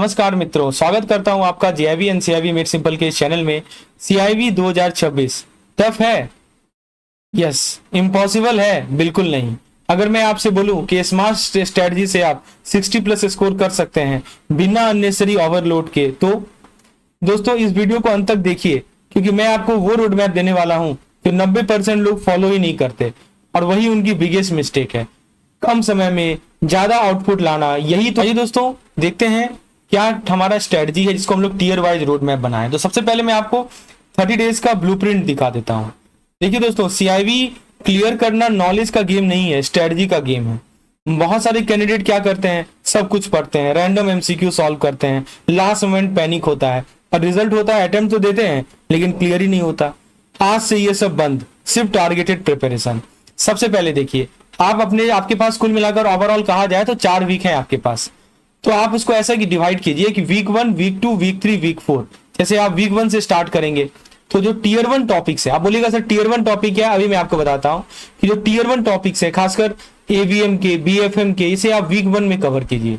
नमस्कार मित्रों, स्वागत करता हूं आपका जेआईवी एंड सीआईवी मेड सिंपल के इस चैनल में। सीआईवी 2026 टफ है? यस। इम्पॉसिबल है? बिल्कुल नहीं। अगर मैं आपसे बोलूं कि स्मार्ट स्ट्रेटजी से आप 60 प्लस स्कोर कर सकते हैं बिना अननेसेसरी ओवरलोड के, तो दोस्तों इस वीडियो को अंत तक देखिए, क्योंकि मैं आपको वो रोड मैप देने वाला हूं जो 90% लोग फॉलो ही नहीं करते, और वही उनकी बिगेस्ट मिस्टेक है। कम समय में ज्यादा आउटपुट लाना, यही तो। आइए दोस्तों देखते हैं क्या हमारा स्ट्रेटजी है जिसको हम लोग टीयर वाइज रोड मैप बनाए। तो सबसे पहले मैं आपको 30 डेज का ब्लूप्रिंट दिखा देता हूं। देखिए दोस्तों, सीआईवी क्लियर करना नॉलेज का गेम नहीं है, स्ट्रेटजी का गेम है। बहुत सारे कैंडिडेट क्या करते हैं, सब कुछ पढ़ते हैं, रैंडम एमसीक्यू सॉल्व करते हैं, लास्ट मोमेंट पैनिक होता है और रिजल्ट होता है, अटेम्प्ट तो देते हैं लेकिन क्लियर ही नहीं होता। आज से ये सब बंद, सिर्फ टारगेटेड प्रिपरेशन। सबसे पहले देखिए, आपके पास कुल मिलाकर ओवरऑल कहा जाए तो 4 वीक है आपके पास। तो आप उसको ऐसा कि डिवाइड कीजिए कि वीक 1, वीक 2, वीक 3, वीक 4। जैसे आप वीक 1 से स्टार्ट करेंगे तो जो टीयर 1 टॉपिक्स है, आप बोलिएगा सर टीयर 1 टॉपिक क्या है? अभी मैं आपको बताता हूं कि जो टीयर 1 टॉपिक्स है, खासकर एवीएम के, बीएफएम के, इसे आप वीक 1 में कवर कीजिए।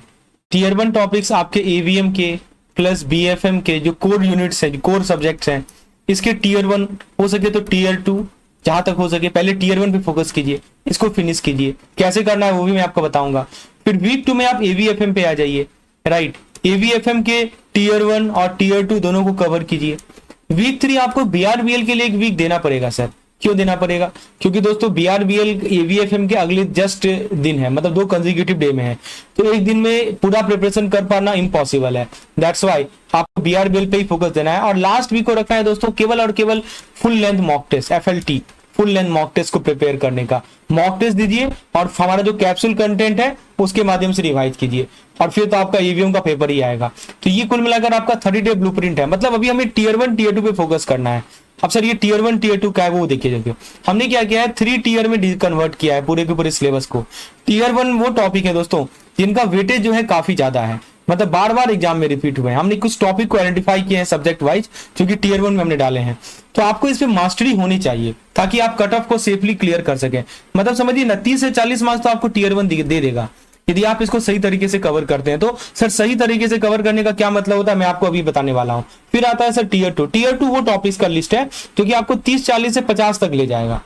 टीयर 1 टॉपिक्स आपके एवीएम के प्लस बीएफएम के जो कोर यूनिट्स है, जो कोर सब्जेक्ट्स हैं, इसके टीयर 1 हो सके तो टीयर 2, जहां तक हो सके पहले टीयर 1 पे फोकस कीजिए, इसको फिनिश कीजिए। कैसे करना है वो भी मैं आपको बताऊंगा। फिर वीक 2 में आप एवीएफएम पे आ जाइए, राइट। एवीएफएम के टीयर 1 और टीयर 2 दोनों को कवर कीजिए। वीक 3 आपको बीआरबीएल के लिए एक वीक देना पड़ेगा। सर क्यों देना पड़ेगा? क्योंकि दोस्तों बीआरबीएल एवीएफएम के अगले जस्ट दिन है, मतलब 2 कंसेक्यूटिव डे में है, तो एक दिन में पूरा प्रिपरेशन कर पाना इम्पॉसिबल है। दैट्स वाई आपको बीआरबीएल पे ही फोकस देना है। और लास्ट वीक को रखना है दोस्तों केवल और केवल full length mock test, FLT full length mock test को प्रिपेयर करने का। मॉक टेस्ट दीजिए और हमारा जो कैप्सूल कंटेंट है उसके माध्यम से रिवाइज कीजिए, और फिर तो आपका ईवीएम का पेपर ही आएगा। तो ये कुल मिलाकर आपका 30 डे ब्लूप्रिंट है। मतलब अभी हमें टीयर 1 टीयर 2 पे फोकस करना है। अब सर ये टीयर 1 टीयर 2 क्या है वो देखिए। हमने क्या किया है, 3 टीयर में कन्वर्ट किया है पूरे के पूरे सिलेबस को। टीयर 1 वो टॉपिक है दोस्तों जिनका वेटेज जो है काफी ज्यादा है, मतलब बार बार एग्जाम में रिपीट हुए हैं। हमने कुछ टॉपिक को आइडेंटिफाई किए हैं सब्जेक्ट वाइज, जो कि टीयर 1 में हमने डाले हैं। तो आपको इस पे मास्टरी होनी चाहिए ताकि आप कट ऑफ को सेफली क्लियर कर सकें। मतलब समझिए 29 से 40 मार्क्स तो आपको टीयर 1 दे देगा यदि आप इसको सही तरीके से कवर करते हैं। तो सर सही तरीके से कवर करने का क्या मतलब होता है, मैं आपको अभी बताने वाला हूं। फिर आता है सर टीयर 2। टीयर 2 वो टॉपिक्स का लिस्ट है जो कि आपको 30, 40 से 50 तक ले जाएगा।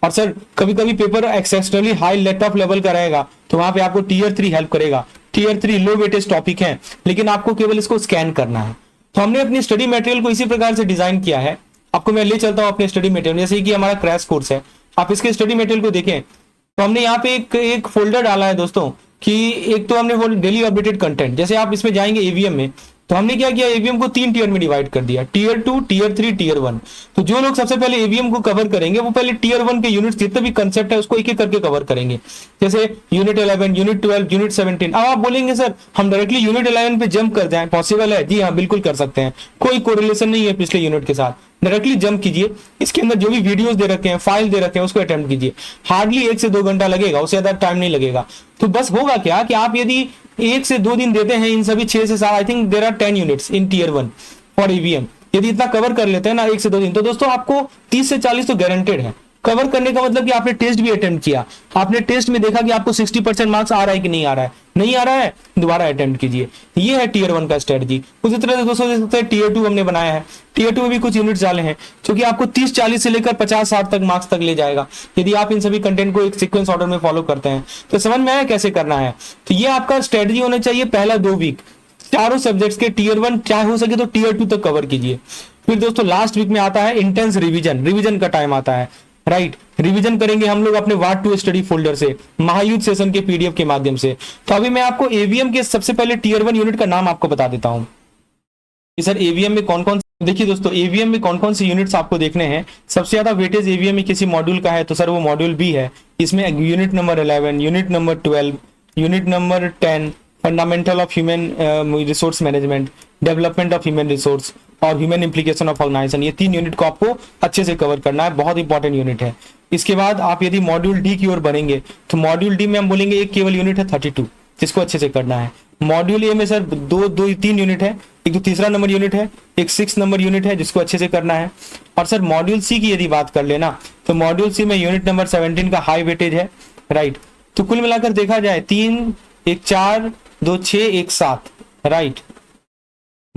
और सर कभी कभी paper exceptionally high late of level का रहेगा, तो वहां पे आपको टीयर 3 हेल्प करेगा। टीयर 3 लो वेटेज टॉपिक है, लेकिन आपको केवल इसको स्कैन करना है। तो हमने अपनी स्टडी मटेरियल को इसी प्रकार से डिजाइन किया है। आपको मैं ले चलता हूं अपने स्टडी मटेरियल, जैसे कि हमारा क्रैश कोर्स है, आप इसके स्टडी मटेरियल को देखें तो हमने यहाँ पे एक फोल्डर डाला है दोस्तों कि एक तो हमने वो डेली अपडेटेड कंटेंट, जैसे आप इसमें जाएंगे एवीएम में, तो हमने क्या किया, एवीएम को 3 टीयर में डिवाइड कर दिया, टीयर 2, टीयर 3, टीयर 1। तो जो लोग सबसे पहले एवीएम को कवर करेंगे वो पहले टीयर 1 के यूनिट जितने भी कंसेप्ट है उसको एक एक करके कवर करेंगे, जैसे यूनिट 11, यूनिट 12, यूनिट 17। अब आप बोलेंगे सर हम डायरेक्टली यूनिट 11 पे जंप कर जाएं, पॉसिबल है? जी हाँ, बिल्कुल कर सकते हैं। कोई कोरिलेशन नहीं है पिछले यूनिट के साथ, डायरेक्टली जंप कीजिए। इसके अंदर जो भी वीडियोस दे रखे हैं, फाइल दे रखे हैं, उसको अटेम्प्ट कीजिए। हार्डली 1 से 2 घंटा लगेगा, उससे ज्यादा टाइम नहीं लगेगा। तो बस होगा क्या कि आप यदि 1 से 2 दिन देते हैं इन सभी 6 से 7, I think there are 10 units in tier 1 for EVM, यदि इतना कवर कर लेते हैं ना 1 से 2 दिन, तो दोस्तों आपको 30 से 40 तो गारंटेड है। कवर करने का मतलब कि आपने टेस्ट भी अटेम्प्ट किया, आपने टेस्ट में देखा कि आपको 60% मार्क्स आ रहा है कि नहीं आ रहा है। नहीं आ रहा है, दोबारा अटेम्प्ट कीजिए। ये है टीयर 1 का स्ट्रेटजी। उसी तरह से दोस्तों देख सकते हैं टीयर 2 हमने बनाया है। टीयर 2 में भी कुछ यूनिट्स डाले हैं जो कि आपको 30, 40 से लेकर 50, 60 तक मार्क्स तक ले जाएगा, यदि आप इन सभी कंटेंट को एक सीक्वेंस ऑर्डर में फॉलो करते हैं। तो समझ में आया कैसे करना है? तो ये आपका स्ट्रेटजी होना चाहिए। पहला 2 वीक चारों सब्जेक्ट्स के टीयर 1 चाहे हो सके तो टीयर 2 तक कवर कीजिए। फिर दोस्तों लास्ट वीक में आता है इंटेंस रिवीजन का टाइम आता है, राइट। रिवीजन करेंगे हम लोग अपने वार्ड 2 स्टडी फोल्डर से, महायुद्ध सेशन के पीडीएफ के माध्यम से। तो अभी मैं आपको एवीएम के सबसे पहले टीयर 1 यूनिट का नाम आपको बता देता हूं कि सर एवीएम में कौन कौन, देखिए दोस्तों एवीएम में कौन कौन से यूनिट्स आपको देखने हैं। सबसे ज्यादा वेटेज एवीएम में किसी मॉड्यूल का है तो सर वो मॉड्यूल बी है। इसमें unit number 11, unit number 12, unit number 10 fundamental of human resource management, development of human resource और ह्यूमन इम्प्लीकेशन ऑफ ऑर्गेनाइजेशन, ये 3 यूनिट को आपको अच्छे से कवर करना है, बहुत इंपॉर्टेंट यूनिट है। इसके बाद आप यदि मॉड्यूल डी की ओर बढ़ेंगे तो मॉड्यूल डी में हम बोलेंगे एक केवल यूनिट है 32, जिसको अच्छे से करना है। मॉड्यूल ए में सर 3 यूनिट है, एक तो तीसरा नंबर यूनिट है, एक 6 नंबर यूनिट है जिसको अच्छे से करना है। और सर मॉड्यूल सी की यदि बात कर लेना तो मॉड्यूल सी में यूनिट नंबर 17 का हाई वेटेज है, राइट। तो कुल मिलाकर देखा जाए 3, 1 4, 2 6, 1 7, राइट।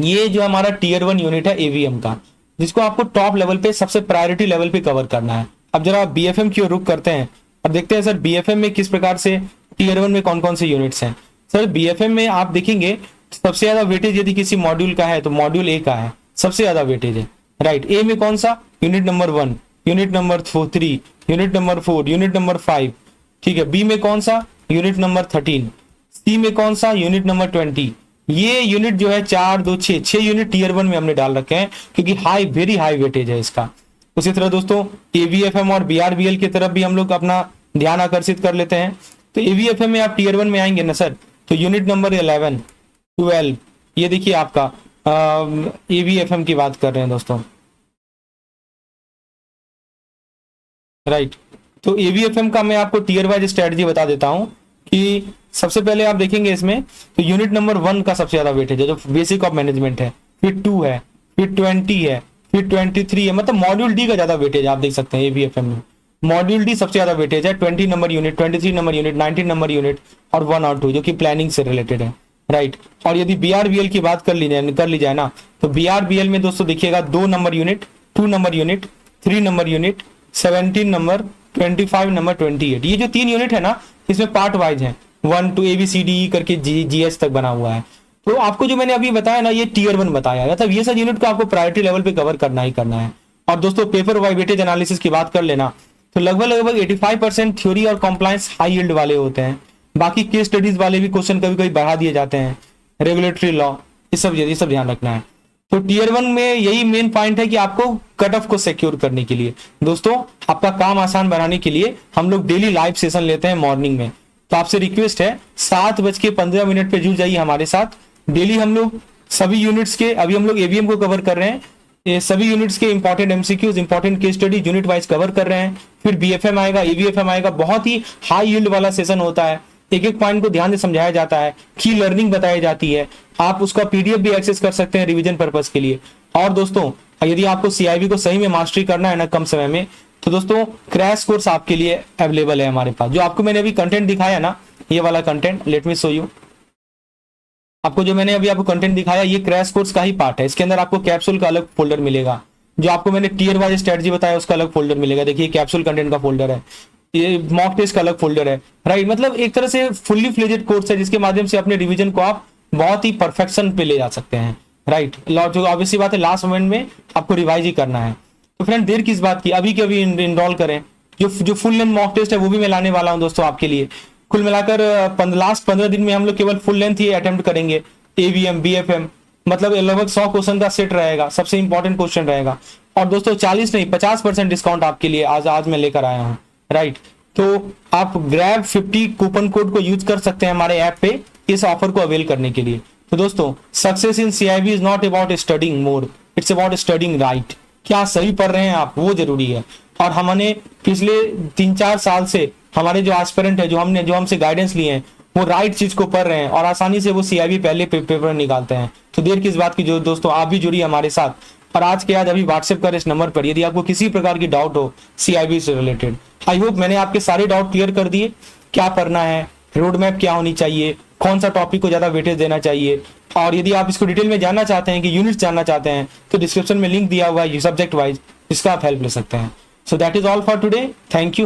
ये जो हमारा टीयर 1 यूनिट है एवीएम का, जिसको आपको टॉप लेवल पे सबसे प्रायोरिटी लेवल पे कवर करना है। अब जरा बीएफएम की ओर रुख करते हैं और देखते हैं सर बीएफएम में किस प्रकार से टीयर 1 में कौन कौन से यूनिट्स हैं। सर बीएफएम में आप देखेंगे सबसे ज्यादा वेटेज यदि किसी मॉड्यूल का है तो मॉड्यूल ए का है, सबसे ज्यादा वेटेज है, राइट। ए में कौन सा, unit number 1, unit number 3, unit number 4, unit number 5, ठीक है। बी में कौन सा, यूनिट नंबर 13, सी में कौन सा, यूनिट नंबर 20। ये यूनिट जो है 4, 2, 6 यूनिट टीयर 1 में हमने डाल रखे हैं क्योंकि वेरी हाई वेटेज है इसका। उसी तरह दोस्तों एवीएफएम और बीआरबीएल की तरफ भी हम लोग अपना ध्यान आकर्षित कर लेते हैं। तो एवीएफएम में आप टीयर 1 में आएंगे ना सर, तो यूनिट नंबर 11, 12, ये देखिए आपका एवीएफएम की बात कर रहे हैं दोस्तों, राइट। तो एवीएफएम का मैं आपको टीयर वाइज स्ट्रेटजी बता देता हूं कि सबसे पहले आप देखेंगे इसमें तो यूनिट नंबर 1 का सबसे ज्यादा वेटेज है जो बेसिक ऑफ मैनेजमेंट है, फिर 2 है, फिर 20 है, फिर 23 है, मतलब मॉड्यूल डी का ज्यादा वेटेज आप देख सकते हैं एवीएफएम में। मॉड्यूल डी सबसे ज्यादा वेटेज है, 20 number unit, 23 number unit, 19 number unit और 1 और 2 जो कि प्लानिंग से रिलेटेड है, राइट। और यदि बीआरबीएल की बात कर ली जाए ना, तो बीआरबीएल में दोस्तों देखिएगा 2 number unit, 2 number unit, 3 number unit, 17 number, 25 number, 28, ये जो 3 यूनिट है ना इसमें पार्ट वाइज है, 1 to ABCDE करके जीएस तक बना हुआ है। तो आपको जो मैंने अभी बताया ना ये टीयर 1 बताया, मतलब ये सब यूनिट को आपको प्रायोरिटी लेवल पे कवर करना ही करना है। और दोस्तों पेपर वाइज वेटेज एनालिसिस की बात कर लेना तो लगभग 85% थ्योरी और कॉम्प्लायंस हाई यील्ड वाले होते हैं, बाकी केस स्टडीज वाले भी क्वेश्चन कभी कभी बढ़ा दिए जाते हैं, रेगुलेटरी लॉ, ये सब ध्यान रखना है। तो टीयर 1 में यही मेन पॉइंट है कि आपको कट ऑफ को सिक्योर करने के लिए दोस्तों आपका काम आसान बनाने के लिए हम लोग डेली लाइव सेशन लेते हैं मॉर्निंग में। तो आपसे रिक्वेस्ट है 7:15 पे जुड़ जाइए हमारे साथ। डेली हम लोग सभी यूनिट्स के, अभी हम लोग एवीएम को कवर कर रहे हैं, ये सभी यूनिट्स के important MCQs, important case study unit wise cover कर रहे हैं। फिर बीएफएम आएगा, एवीएफएम आएगा, बहुत ही हाई यील्ड वाला सेशन होता है, एक एक पॉइंट को ध्यान से समझाया जाता है, की लर्निंग बताई जाती है, आप उसका पीडीएफ भी एक्सेस कर सकते हैं रिवीजन पर्पस के लिए। और दोस्तों यदि आपको सीआईबी को सही में मास्टरी करना है ना कम समय में, तो दोस्तों क्रैश कोर्स आपके लिए अवेलेबल है हमारे पास। जो आपको मैंने अभी कंटेंट दिखाया ना, ये वाला content, let me show you, आपको जो मैंने अभी आपको कंटेंट दिखाया ये क्रैश कोर्स का ही पार्ट है। इसके अंदर आपको कैप्सूल का अलग फोल्डर मिलेगा, जो आपको मैंने टीयर वाइज स्ट्रेटजी बताया उसका अलग फोल्डर मिलेगा, देखिए कैप्सूल कंटेंट का फोल्डर है, ये मॉक टेस्ट का अलग फोल्डर है, राइट। मतलब एक तरह से फुल्ली फ्लेजेड कोर्स है जिसके माध्यम से अपने रिवीजन को आप बहुत ही परफेक्शन पे ले जा सकते हैं, राइट। जो ऑब्वियसली बात है लास्ट मोमेंट में आपको रिवाइज ही करना है। तो फ्रेंड देर किस बात की, अभी के अभी इनरोल करें। जो फुल लेंथ मॉक टेस्ट है वो भी मैं लाने वाला हूं दोस्तों आपके लिए। कुल मिलाकर लास्ट 15 दिन में हम लोग केवल फुल लेंथ ही अटेम्प्ट करेंगे, एवीएम बीएफएम, मतलब लगभग 100 क्वेश्चन का सेट रहेगा, सबसे इंपॉर्टेंट क्वेश्चन रहेगा। और दोस्तों 40 नहीं 50% डिस्काउंट आपके लिए आज मैं लेकर आया हूँ, राइट। तो आप ग्रैब 50 कूपन कोड को यूज कर सकते हैं हमारे ऐप पे इस ऑफर को अवेल करने के लिए। तो दोस्तों success in CIB is not about studying more, it's about studying right. क्या सही पढ़ रहे हैं आप, वो जरूरी है। और हमने पिछले 3-4 साल से हमारे जो एस्पिरेंट है, जो हमसे गाइडेंस लिए हैं, वो राइट चीज को पढ़ रहे हैं और आसानी से वो सीआईबी पहले पेपर निकालते हैं। तो देर किस बात की, जो दोस्तों आप भी जुड़िए हमारे साथ। और आज के आज अभी व्हाट्सएप कर इस नंबर पर यदि आपको किसी प्रकार की डाउट हो सीआईबी से रिलेटेड। आई होप मैंने आपके सारे डाउट क्लियर कर दिए, क्या पढ़ना है, रोड मैप क्या होनी चाहिए, कौन सा टॉपिक को ज्यादा वेटेज देना चाहिए। और यदि आप इसको डिटेल में जानना चाहते हैं कि यूनिट्स जानना चाहते हैं तो डिस्क्रिप्शन में लिंक दिया हुआ है सब्जेक्ट वाइज, जिसका आप हेल्प ले सकते हैं। So that is all for today, thank you.